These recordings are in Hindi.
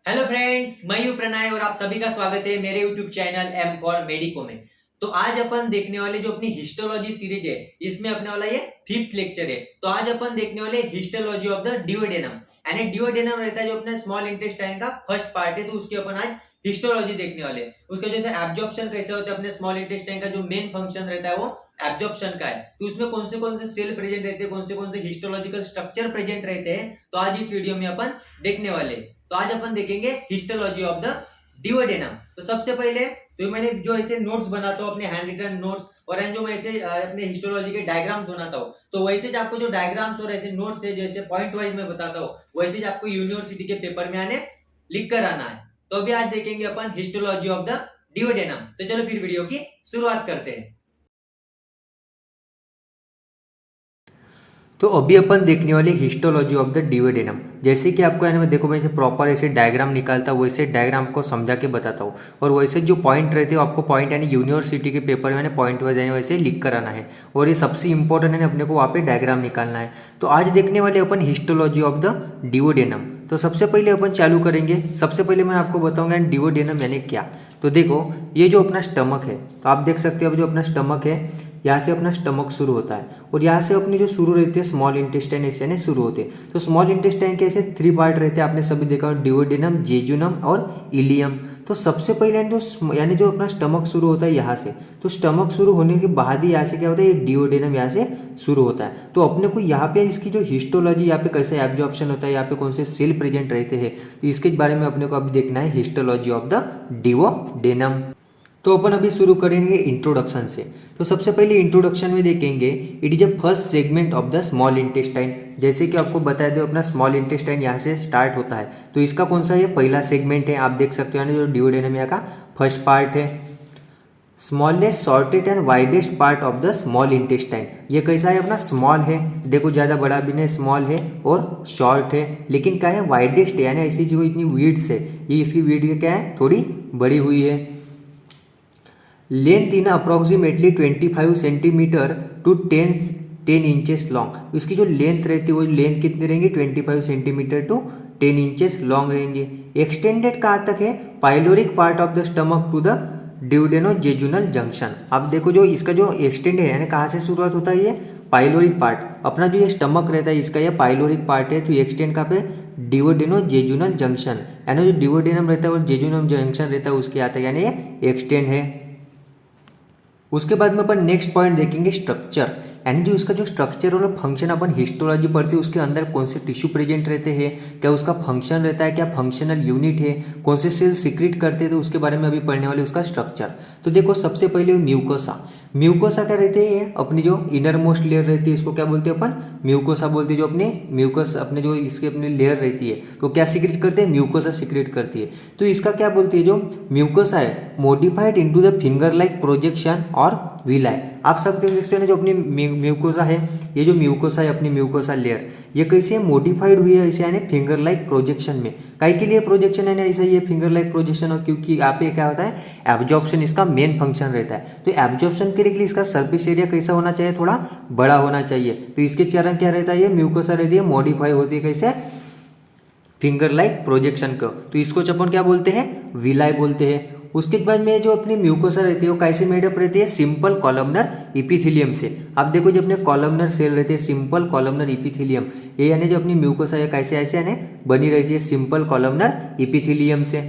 हेलो फ्रेंड्स, मैं हूं प्रणय और आप सभी का स्वागत है मेरे YouTube channel M for medico में। तो आज अपन देखने वाले जो अपनी हिस्टोलॉजी सीरीज है, इसमें अपने वाला ये फिफ्थ लेक्चर है। तो आज अपन देखने वाले हिस्टोलॉजी ऑफ द डिओडेनम। यानी डिओडेनम रहता है जो अपने स्मॉल इंटेस्टाइन का फर्स्ट पार्ट है, तो उसकी अपन आज हिस्टोलॉजी देखने वाले हैं। उसका जैसे एब्जॉर्प्शन कैसे होता है, अपने स्मॉल इंटेस्टाइन का जो मेन फंक्शन रहता है वो एब्जॉर्प्शन का है। तो उसमें कौन से सेल प्रेजेंट रहते हैं, कौन से हिस्टोलॉजिकल स्ट्रक्चर प्रेजेंट रहते हैं, तो आज इस वीडियो में अपन देखने वाले हैं। तो आज अपन देखेंगे हिस्टोलॉजी ऑफ द डिओडेनम। तो सबसे पहले तो मैंने जो ऐसे नोट्स बनाता हूँ, अपने हैंड रिटन नोट्स, और जो मैं ऐसे अपने हिस्टोलॉजी के डायग्राम्स बनाता हूँ, तो वैसे ही आपको जो डायग्राम्स और ऐसे नोट्स है जैसे पॉइंट वाइज मैं बताता हूँ, वैसे ही आपको यूनिवर्सिटी के पेपर में आने लिख कर आना है। तो अभी आज देखेंगे अपन हिस्टोलॉजी ऑफ द डिओडेनम। तो चलो फिर वीडियो की शुरुआत करते हैं। तो अभी अपन देखने वाले हिस्टोलॉजी ऑफ द डिओडेनम। जैसे कि आपको यानी मैं देखो, मैं प्रॉपर ऐसे डायग्राम निकालता हूँ, वैसे डायग्राम को समझा के बताता हूँ, और वैसे जो पॉइंट रहते हैं आपको पॉइंट यानी यूनिवर्सिटी के पेपर में पॉइंट वाइज यानी वैसे लिख कर आना है। और ये सबसे इंपॉर्टेंट है, अपने को वहाँ पे डायग्राम निकालना है। तो आज देखने वाले अपन हिस्टोलॉजी ऑफ द डिओडेनम। तो सबसे पहले अपन चालू करेंगे। सबसे पहले मैं आपको बताऊंगा डिओडेनम यानी क्या। तो देखो, ये जो अपना स्टमक है, तो आप देख सकते हो अब जो अपना स्टमक है, यहाँ से अपना स्टमक शुरू होता है, और यहाँ से अपनी जो शुरू रहती है स्मॉल इंटेस्टाइन ऐसे यानी शुरू होते हैं। तो स्मॉल इंटेस्टाइन के ऐसे 3 पार्ट रहते हैं, आपने सभी देखा, डिओडेनम, जेजुनम और इलियम। तो सबसे पहले यानी जो अपना स्टमक शुरू होता है यहाँ से, तो स्टमक शुरू होने के बाद ही यहाँ से क्या होता है, ये डिओडेनम यहाँ से शुरू होता है। तो अपने को यहाँ पे इसकी जो हिस्टोलॉजी, यहाँ पे कैसे एब्जॉर्प्शन होता है, यहाँ पे कौन से सेल प्रेजेंट रहते हैं, तो इसके बारे में अपने को अभी देखना है हिस्टोलॉजी ऑफ द डिओडेनम। तो अपन अभी शुरू करेंगे इंट्रोडक्शन से। तो सबसे पहले इंट्रोडक्शन में देखेंगे, it is a first segment of the small intestine. जैसे कि आपको बताया दो, अपना स्मॉल इंटेस्टाइन यहाँ से स्टार्ट होता है, तो इसका कौन सा ये पहला सेगमेंट है, आप देख सकते हो, यानी जो डिओडेनम यहाँ का फर्स्ट पार्ट है। Smallest, shortest and widest part of the small intestine. ये कैसा है, अपना स्मॉल है, देखो ज़्यादा बड़ा भी नहीं, स्मॉल है और शॉर्ट है, लेकिन क्या है, वाइडेस्ट है, यानी ऐसी जो इतनी वीड्स है, ये इसकी वीड क्या है, थोड़ी बड़ी हुई है। Length in approximately 25 centimetre to 10 inches long. इसकी जो लेंथ रहती है वो लेंथ कितनी रहेंगी, 25 सेंटीमीटर टू 10 इंचेस लॉन्ग रहेंगे। एक्सटेंडेड कहाँ तक है, pyloric part of the stomach to the duodenojejunal junction. आप देखो, जो इसका जो एक्सटेंड है यानी कहाँ से शुरुआत होता है, ये पाइलोरिक पार्ट, अपना जो ये स्टमक रहता है इसका ये पाइलोरिक पार्ट है, तो एक्सटेंड कहाँ पे, डिओडेनोजेजुनल जंक्शन, यानी जो डिओडेनम रहता है और जेजुनम जंक्शन रहता है उसके आता है, यानी ये एक्सटेंड है। उसके बाद में अपन नेक्स्ट पॉइंट देखेंगे स्ट्रक्चर, यानी जो इसका जो स्ट्रक्चर और फंक्शन अपन हिस्टोलॉजी पढ़ते हैं, उसके अंदर कौन से टिश्यू प्रेजेंट रहते हैं, क्या उसका फंक्शन रहता है, क्या फंक्शनल यूनिट है, कौन से सेल सीक्रेट करते हैं, तो उसके बारे में अभी पढ़ने वाले उसका स्ट्रक्चर। तो देखो, सबसे पहले म्यूकोसा। म्यूकोसा क्या रहते हैं, अपनी जो इनर मोस्ट लेयर रहती है, इसको क्या बोलते हैं अपन, म्यूकोसा बोलते हैं। जो अपने म्यूकस, अपने जो इसके अपनी लेयर रहती है, तो क्या सीक्रेट करते हैं, म्यूकोसा सीक्रेट करती है। तो इसका क्या बोलती है, जो म्यूकोसा है, modified into the finger like projection और विलाई। आप सब देख सकते हैं जो अपनी म्यूकोसा है, ये जो म्यूकोसा है अपनी म्यूकोसा लेयर, ये कैसे मॉडिफाइड हुई है, ऐसे यानी फिंगर लाइक प्रोजेक्शन में। काहे के लिए प्रोजेक्शन है ना, ऐसा ये फिंगर लाइक प्रोजेक्शन, और क्योंकि यहाँ पे क्या होता है, एब्जॉर्प्शन इसका मेन फंक्शन रहता है। तो एब्जॉर्प्शन के लिए इसका सरफेस एरिया कैसा होना चाहिए, थोड़ा बड़ा होना चाहिए। तो इसके चरण क्या रहता है, ये म्यूकोसा रहती है, मॉडिफाई होती है कैसे, फिंगर लाइक प्रोजेक्शन को। तो इसको अपन क्या बोलते हैं, विलाई बोलते हैं। उसके बाद में जो अपनी म्यूकोसा रहती है वो कैसे मेडअप रहती है, सिंपल कॉलमनर इपिथेलियम से। आप देखो, जो अपने कॉलमनर सेल रहते हैं, सिंपल कॉलमनर इपिथेलियम, ये यानी जो अपनी म्यूकोसा है कैसे ऐसे यानी बनी रहती है, सिंपल कॉलमनर इपिथेलियम से।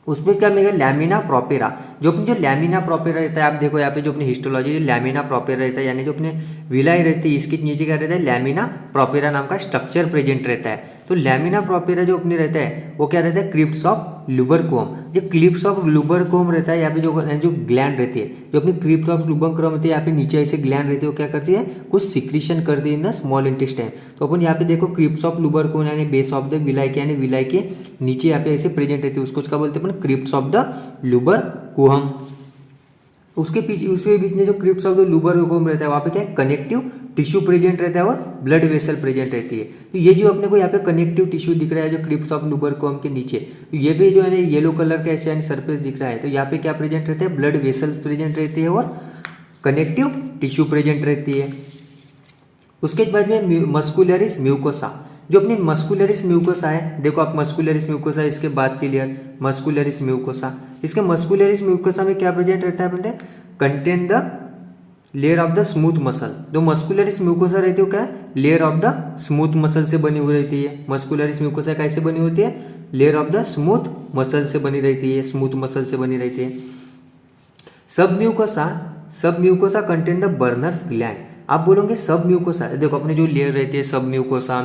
उसमें क्या मिलेगा, लैमिना प्रोपेरा। जो अपनी जो लैमिना प्रोपेरा रहता है, आप देखो यहाँ पे जो अपनी हिस्टोलॉजी लैमिना प्रोपेरा रहता है, यानी जो अपने विलाई रहती है, इसके नीचे क्या रहता है, लैमिना प्रोपेरा नाम का स्ट्रक्चर प्रेजेंट रहता है। तो लैमिना प्रोपेरा जो अपनी रहता है वो क्या रहता है, क्रिप्स ऑफ लुबरकोम। जो क्लिप्स ऑफ लुबरकोम रहता है, यहाँ पे जो ग्लैंड रहती है, जो अपनी क्रिप्स ऑफ लुबरकोम रहती है, यहाँ पे नीचे ऐसे ग्लैंड रहती है, वो क्या करती है, कुछ सिक्रीशन करती है इन द स्मॉल इंटेस्टाइन। तो अपन यहाँ पे देखो, क्रिप्स ऑफ लुबरकोम यानी बेस ऑफ द विलाई के, यानी विलाई के नीचे यहाँ पे ऐसे प्रेजेंट रहती है, उसको क्या बोलते हैं अपन, क्रिप्स ऑफ द लुबरकोम। उसके पीछे, उसके बीच में जो क्रिप्स ऑफ द लुबरकोम रहता है, वहाँ पे क्या है, कनेक्टिव टिश्यू प्रेजेंट रहता है और ब्लड वेसल प्रेजेंट रहती है। तो ये जो अपने को यहाँ पे कनेक्टिव टिश्यू दिख रहा है, जो क्रिप्स ऑफ लुबरकोम के नीचे, तो ये भी जो है ना येलो कलर का ऐसे सरफेस दिख रहा है, तो यहाँ पे क्या प्रेजेंट रहता है, ब्लड वेसल प्रेजेंट रहती है और कनेक्टिव टिश्यू प्रेजेंट रहती है। उसके बाद में मस्कुलरिस म्यूकोसा, जो अपनी मस्कुलरिस म्यूकोसा है, देखो आप मस्कुलरिस म्यूकोसा इसके बाद की लेयर मस्कुलरिस म्यूकोसा, इसके मस्कुलरिस म्यूकोसा में क्या प्रेजेंट रहता है बोलते हैं, contain the layer of the smooth muscle. जो मस्कुलरिस म्यूकोसा रहती है वो क्या है, layer of the smooth muscle से बनी हुई रहती है। मस्कुलरिस म्यूकोसा कैसे बनी होती है, layer of the smooth muscle से बनी रहती है, स्मूथ मसल से बनी रहती है। सब mucosa contain the Brunner's gland. आप बोलोगे सब म्यूकोसा, देखो अपने जो लेयर रहती है सब म्यूकोसा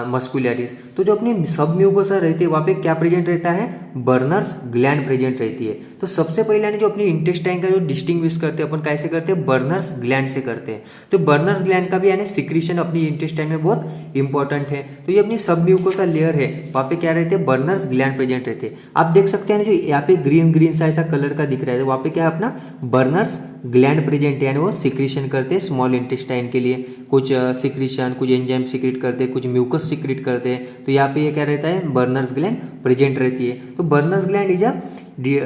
मस्कुलरिस, तो जो अपनी सब म्यूकोसा रहती है वहाँ पे क्या प्रेजेंट रहता है, बर्नर्स ग्लैंड प्रेजेंट रहती है। तो सबसे पहले यानी जो अपनी इंटेस्टाइन का जो डिस्टिंग्विश करते हैं अपन कैसे करते हैं, बर्नर्स ग्लैंड से करते हैं। तो बर्नर्स ग्लैंड का भी यानी सिक्रीशन अपनी इंटेस्टाइन में बहुत इंपॉर्टेंट है। तो ये अपनी सब म्यूकोसा लेयर है, वहाँ पे क्या रहते हैं, बर्नर्स ग्लैंड प्रेजेंट रहते हैं। आप देख सकते हैं जो यहाँ पे ग्रीन सा ऐसा कलर का दिख रहा है, वहाँ पे क्या है अपना बर्नर्स ग्लैंड प्रेजेंट है, यानी वो सिक्रीशन करते हैं स्मॉल इंटेस्टाइन के लिए, कुछ सिक्रीशन, कुछ एंजाइम सिक्रेट करते हैं, कुछ म्यूकस सिक्रेट करते हैं। तो यहाँ पे ये क्या रहता है, बर्नर्स ग्लैंड प्रेजेंट रहती है। तो Brunner's gland is a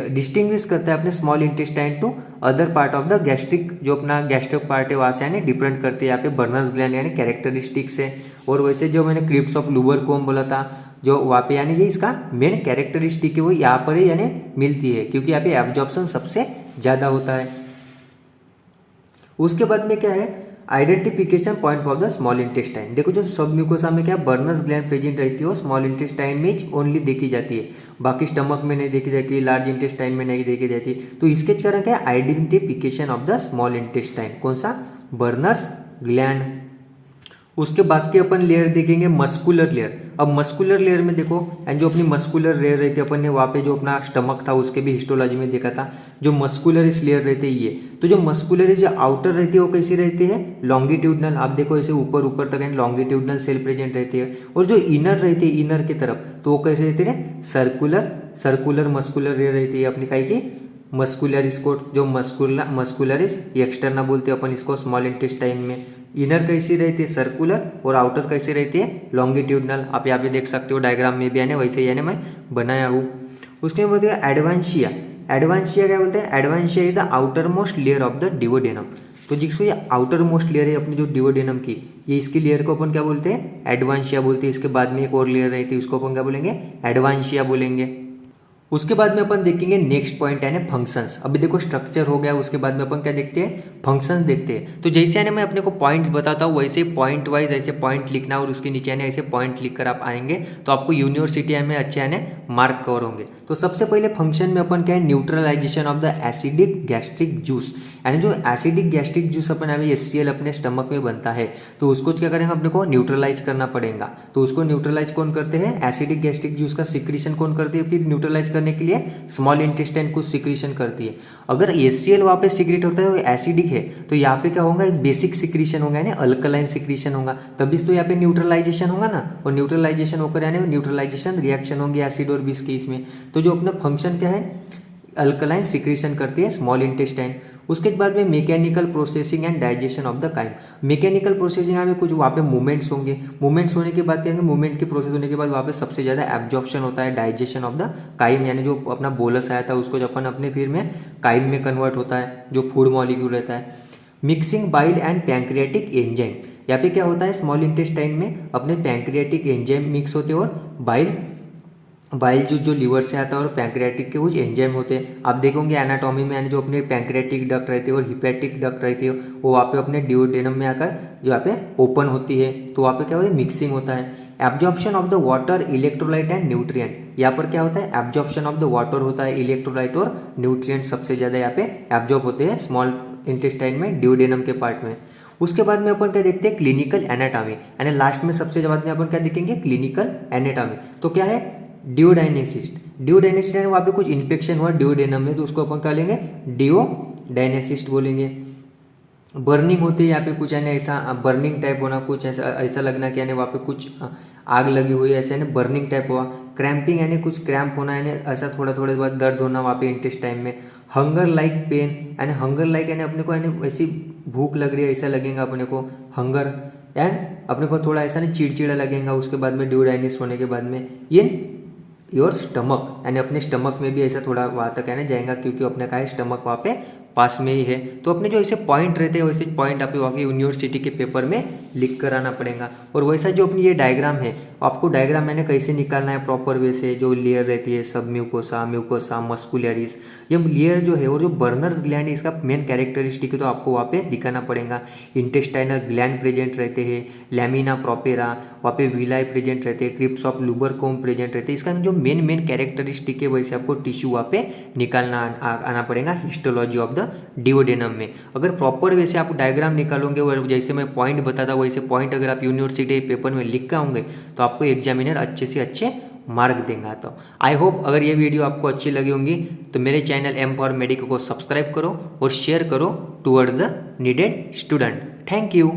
distinguish करता है अपने small intestine to other part of the gastric, जो अपना गैस्ट्रिक पार्ट है वहाँ से यानी डिफरेंट करते हैं यहाँ पे बर्नर्स ग्लैंड यानी कैरेक्टरिस्टिक्स है। और वैसे जो मैंने क्रिप्स ऑफ लूबरकोम बोला था, जो वहाँ पे यानी ये इसका मेन कैरेक्टरिस्टिक है वो यहाँ पर ही यानी मिलती है, क्योंकि यहाँ पे एब्जॉर्प्शन सबसे ज़्यादा होता है। उसके बाद में क्या है, identification point of the small intestine. देखो जो सब म्यूकोसा में क्या बर्नर्स ग्लैंड प्रेजेंट रहती है वो स्मॉल इंटेस्टाइन में ओनली देखी जाती है, बाकी स्टमक में नहीं देखी जाती, लार्ज इंटेस्टाइन में नहीं देखी जाती। तो इसके कारण क्या है, identification of the small intestine, कौन सा, बर्नर्स ग्लैंड। उसके बाद की अपन लेयर देखेंगे मस्कुलर लेयर। अब मस्कुलर लेयर में देखो, एंड जो अपनी मस्कुलर लेयर रहती है अपन ने वहाँ पे जो अपना स्टमक था उसके भी हिस्टोलॉजी में देखा था, जो मस्कुलरिस लेयर रहती है ये, तो जो मस्कुलरिस जो आउटर रहती है वो कैसी रहती है, लॉन्गिट्यूडनल। आप देखो ऐसे ऊपर ऊपर तक लॉन्गिट्यूडनल सेल प्रेजेंट रहती है। और जो इनर रहती है इनर की तरफ, तो वो कैसे रहती है, सर्कुलर मस्कुलर लेयर रहती है अपनी काई की मस्कुलरिस कोट। जो मस्कुलरिस एक्सटर्ना बोलते हैं अपन इसको स्मॉल इंटेस्टाइन में। इनर कैसी रहती है, सर्कुलर, और आउटर कैसी रहती है, लॉन्गिट्यूडनल। आप यहाँ पे देख सकते हो डायग्राम में भी, यानी वैसे यानी मैं बनाया हूँ। उसके बाद बोलते हैं एडवांशिया। एडवांशिया क्या बोलते हैं, adventitia is the outermost layer of the duodenum. तो जिसको ये आउटर मोस्ट लेयर है अपनी जो डिवोडेनम की, ये इसकी लेयर को अपन क्या बोलते हैं, एडवांशिया बोलते हैं। इसके बाद में एक और लेयर रहती है उसको अपन क्या बोलेंगे, एडवांशिया बोलेंगे। उसके बाद में अपन देखेंगे नेक्स्ट पॉइंट यानी फंक्शंस। अभी देखो स्ट्रक्चर हो गया, उसके बाद में अपन क्या देखते हैं, फंक्शंस देखते हैं। तो जैसे यानी मैं अपने को पॉइंट्स बताता हूँ वैसे पॉइंट वाइज ऐसे पॉइंट लिखना, और उसके नीचे यानी ऐसे पॉइंट लिख कर आप आएंगे तो आपको यूनिवर्सिटी में अच्छे यानी मार्क कवर होंगे। तो सबसे पहले फंक्शन में अपन क्या है, neutralisation of the acidic gastric juice, यानी जो एसिडिक गैस्ट्रिक जूस अपन अभी HCl अपने स्टमक में बनता है, तो उसको क्या करेंगे अपने को न्यूट्रलाइज करना पड़ेगा। तो उसको न्यूट्रलाइज कौन करते हैं, एसिडिक गैस्ट्रिक जूस का सिक्रीशन कौन करती है, फिर न्यूट्रलाइज करने के लिए स्मॉल इंटेस्टाइन कुछ सिक्रीशन करती है। अगर HCl वहाँ पे सिक्रेट होता है वो एसिडिक है, तो यहाँ पे क्या होगा, एक बेसिक सिक्रीशन होगा यानी अल्कलाइन सिक्रीशन होगा, तभी तो यहाँ पे न्यूट्रलाइजेशन होगा ना। और न्यूट्रलाइजेशन होकर यानी न्यूट्रलाइजेशन रिएक्शन होंगे एसिड और बेस के इसमें। तो जो अपना फंक्शन क्या है, अल्कलाइन सिक्रीशन करती है स्मॉल इंटेस्टाइन। उसके बाद में mechanical processing and digestion of the chyme. Mechanical processing में कुछ वहाँ पे मूवमेंट्स होंगे, मूवमेंट्स होने के बाद क्या होंगे, मूवमेंट के प्रोसेस होने के बाद वहाँ पे सबसे ज़्यादा एब्जॉर्प्शन होता है, डाइजेशन ऑफ द काइम, यानी जो अपना बोलस आया था उसको जब अपन अपने फिर में काइम में कन्वर्ट होता है, जो फूड मॉलिक्यूल रहता है। Mixing bile and pancreatic enzyme, यहाँ पे क्या होता है, स्मॉल इंटेस्टाइन में अपने पैंक्रियाटिक एंजाइम मिक्स होते हैं, और बाइल जूस जो लीवर से आता है और पैंक्रियाटिक के कुछ एंजाइम होते हैं। आप देखोगे एनाटॉमी में, यानी जो अपने पैंक्रियाटिक डक्ट रहती है और हिपैटिक डक्ट रहती है वो वहाँ पे अपने डिओडेनम में आकर जो यहाँ पे ओपन होती है, तो वहाँ पे क्या होता है, मिक्सिंग होता है। Absorption of the water, electrolyte and nutrient, यहाँ पर क्या होता है, एब्जॉर्प्शन ऑफ द वाटर होता है, इलेक्ट्रोलाइट और न्यूट्रिएंट सबसे ज़्यादा यहाँ पे एब्जॉर्ब होते हैं स्मॉल इंटेस्टाइन में, डिओडेनम के पार्ट में। उसके बाद में अपन क्या देखते हैं, क्लिनिकल एनाटॉमी, यानी लास्ट में सबसे बाद में अपन क्या देखेंगे, क्लिनिकल एनाटॉमी। तो क्या है, डिओडाइनेसिस है, वहाँ पे कुछ इन्फेक्शन हुआ डिओडेनम में, तो उसको अपन क्या लेंगे, डिओडाइनेसिस बोलेंगे। बर्निंग होती है यहाँ पे कुछ, यानी ऐसा बर्निंग टाइप होना, कुछ ऐसा लगना कि यानी वहाँ पे कुछ आग लगी हुई है, ऐसे यानी बर्निंग टाइप हुआ। क्रैम्पिंग यानी कुछ क्रैम्प होना, यानी ऐसा थोड़ा बाद दर्द होना वहाँ पे इंटेस्टाइन में। हंगर लाइक पेन, यानी हंगर लाइक यानी अपने को यानी ऐसी भूख लग रही है ऐसा लगेगा अपने को, हंगर, एंड अपने को थोड़ा ऐसा नहीं चिड़चिड़ा लगेगा। उसके बाद में डिओडाइनेसिस होने के बाद में ये योर स्टमक, यानी अपने स्टमक में भी ऐसा थोड़ा वहाँ तक है ना जाएगा, क्योंकि अपने का है स्टमक वहाँ पे पास में ही है, तो अपने जो ऐसे पॉइंट रहते हैं वैसे पॉइंट आपको वहाँ यूनिवर्सिटी के पेपर में लिख कर आना पड़ेगा। और वैसा जो अपनी ये डायग्राम है, आपको डायग्राम मैंने कैसे निकालना है प्रॉपर वे से, जो लेयर रहती है सब म्यूकोसा मस्कुलरिस, ये लेयर जो है और जो बर्नर्स ग्लैंड है इसका मेन कैरेक्टरिस्टिक है तो आपको वहाँ पे दिखाना पड़ेगा। इंटेस्टाइनल ग्लैंड प्रेजेंट रहते हैं, लैमिना प्रोपेरा, वहाँ पे विलाई प्रेजेंट रहते हैं, क्रिप्स ऑफ लुबरकोम प्रेजेंट रहते हैं। इसका जो मेन कैरेक्टरिस्टिक है वैसे आपको टिश्यू वहाँ पे निकालना आना पड़ेगा हिस्टोलॉजी ऑफ द डिओडेनम में। अगर प्रॉपर वैसे आप डायग्राम निकालोगे और जैसे मैं पॉइंट बताता वैसे पॉइंट अगर आप यूनिवर्सिटी पेपर में लिख के आओगे तो आपको एग्जामिनर अच्छे से अच्छे मार्क देगा। तो आई होप अगर ये वीडियो आपको अच्छी लगी होंगी तो मेरे चैनल एम फॉर मेडिको को सब्सक्राइब करो और शेयर करो toward the needed student. Thank you.